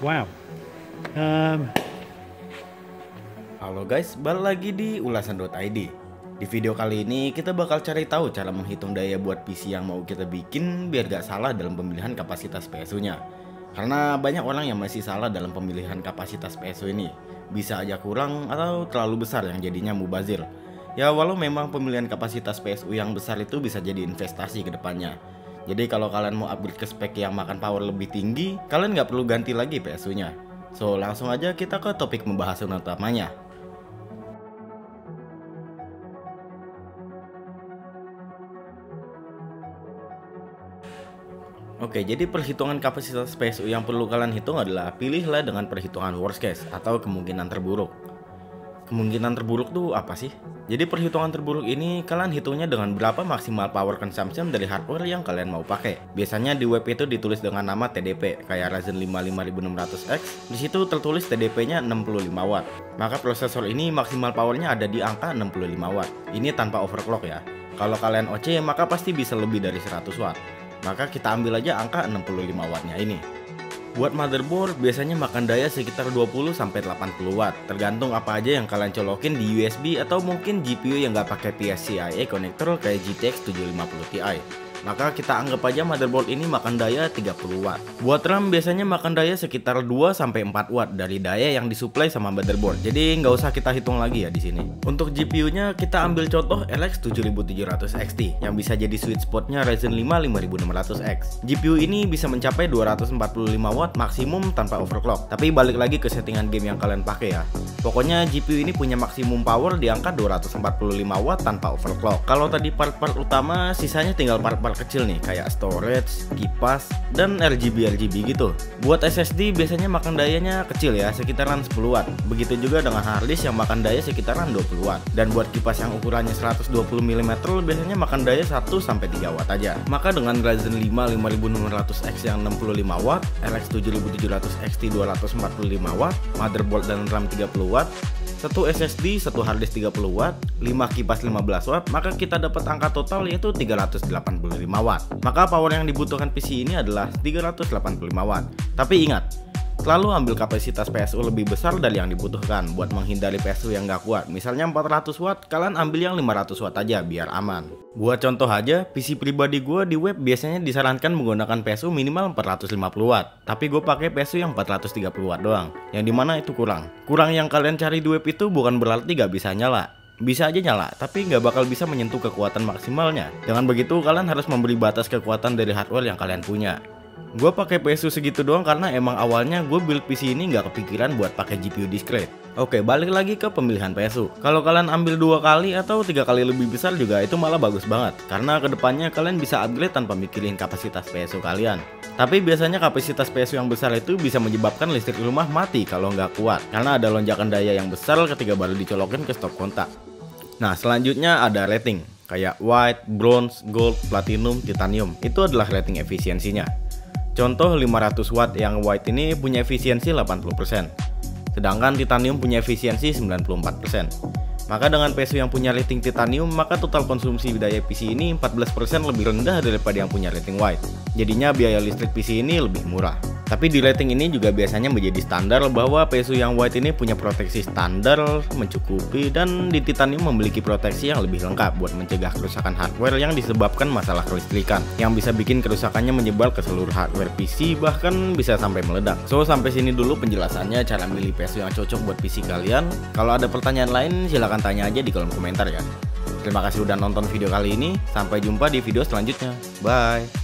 Wow. Um, Halo guys, balik lagi di ulasan.id. Di video kali ini kita bakal cari tahu cara menghitung daya buat PC yang mau kita bikin biar gak salah dalam pemilihan kapasitas PSU-nya. Karena banyak orang yang masih salah dalam pemilihan kapasitas PSU ini. Bisa aja kurang atau terlalu besar yang jadinya mubazir. Ya walau memang pemilihan kapasitas PSU yang besar itu bisa jadi investasi ke depannya. Jadi kalau kalian mau upgrade ke spek yang makan power lebih tinggi, kalian nggak perlu ganti lagi PSU-nya. So langsung aja kita ke topik pembahasan utamanya. Oke, jadi perhitungan kapasitas PSU yang perlu kalian hitung adalah pilihlah dengan perhitungan worst case atau kemungkinan terburuk. Kemungkinan terburuk tuh apa sih? Jadi perhitungan terburuk ini kalian hitungnya dengan berapa maksimal power consumption dari hardware yang kalian mau pakai. Biasanya di web itu ditulis dengan nama TDP, kayak Ryzen 5 5600X. Di situ tertulis TDP-nya 65 watt. Maka prosesor ini maksimal powernya ada di angka 65 watt. Ini tanpa overclock ya. Kalau kalian OC maka pasti bisa lebih dari 100 watt. Maka kita ambil aja angka 65 wattnya ini. Buat motherboard biasanya makan daya sekitar 20-80 watt, tergantung apa aja yang kalian colokin di USB atau mungkin GPU yang nggak pakai PCIe connector kayak GTX 750 Ti. Maka kita anggap aja motherboard ini makan daya 30 watt. Buat RAM biasanya makan daya sekitar 2-4 watt dari daya yang disuplai sama motherboard. Jadi nggak usah kita hitung lagi ya di sini. Untuk GPU-nya kita ambil contoh RX 7700 XT yang bisa jadi sweet spotnya Ryzen 5 5600X. GPU ini bisa mencapai 245 watt maksimum tanpa overclock. Tapi balik lagi ke settingan game yang kalian pakai ya. Pokoknya GPU ini punya maksimum power di angka 245 watt tanpa overclock. Kalau tadi part-part utama, sisanya tinggal part-part kecil nih kayak storage, kipas, dan RGB gitu. Buat SSD biasanya makan dayanya kecil ya, sekitaran 10 watt. Begitu juga dengan harddisk yang makan daya sekitaran 20 watt. Dan buat kipas yang ukurannya 120 mm biasanya makan daya 1-3 watt aja. Maka dengan Ryzen 5 5600X yang 65 watt, RX 7700 XT 245 watt, motherboard dan RAM 30 watt, satu SSD, satu harddisk 30 watt, 5 kipas 15 watt, maka kita dapat angka total yaitu 385 watt. Maka power yang dibutuhkan PC ini adalah 385 watt. Tapi ingat, selalu ambil kapasitas PSU lebih besar dari yang dibutuhkan buat menghindari PSU yang gak kuat. Misalnya 400 watt, kalian ambil yang 500 watt aja biar aman. Buat contoh aja, PC pribadi gue di web biasanya disarankan menggunakan PSU minimal 450 watt. Tapi gue pakai PSU yang 430 watt doang, yang dimana itu kurang. Kurang yang kalian cari di web itu bukan berarti gak bisa nyala. Bisa aja nyala, tapi nggak bakal bisa menyentuh kekuatan maksimalnya. Dengan begitu, kalian harus memberi batas kekuatan dari hardware yang kalian punya. Gue pakai PSU segitu doang karena emang awalnya gue build PC ini nggak kepikiran buat pakai GPU discrete. Oke, balik lagi ke pemilihan PSU. Kalau kalian ambil 2 kali atau 3 kali lebih besar juga itu malah bagus banget. Karena kedepannya kalian bisa upgrade tanpa mikirin kapasitas PSU kalian. Tapi biasanya kapasitas PSU yang besar itu bisa menyebabkan listrik rumah mati kalau nggak kuat. Karena ada lonjakan daya yang besar ketika baru dicolokin ke stop kontak. Nah, selanjutnya ada rating. Kayak white, bronze, gold, platinum, titanium. Itu adalah rating efisiensinya. Contoh 500 watt yang white ini punya efisiensi 80%. Sedangkan titanium punya efisiensi 94%. Maka dengan PSU yang punya rating titanium, maka total konsumsi daya PC ini 14% lebih rendah daripada yang punya rating white. Jadinya biaya listrik PC ini lebih murah. Tapi di rating ini juga biasanya menjadi standar bahwa PSU yang white ini punya proteksi standar, mencukupi, dan di titanium memiliki proteksi yang lebih lengkap buat mencegah kerusakan hardware yang disebabkan masalah kelistrikan, yang bisa bikin kerusakannya menyebar ke seluruh hardware PC, bahkan bisa sampai meledak. So, sampai sini dulu penjelasannya cara milih PSU yang cocok buat PC kalian. Kalau ada pertanyaan lain, silahkan tanya aja di kolom komentar ya. Terima kasih udah nonton video kali ini. Sampai jumpa di video selanjutnya. Bye.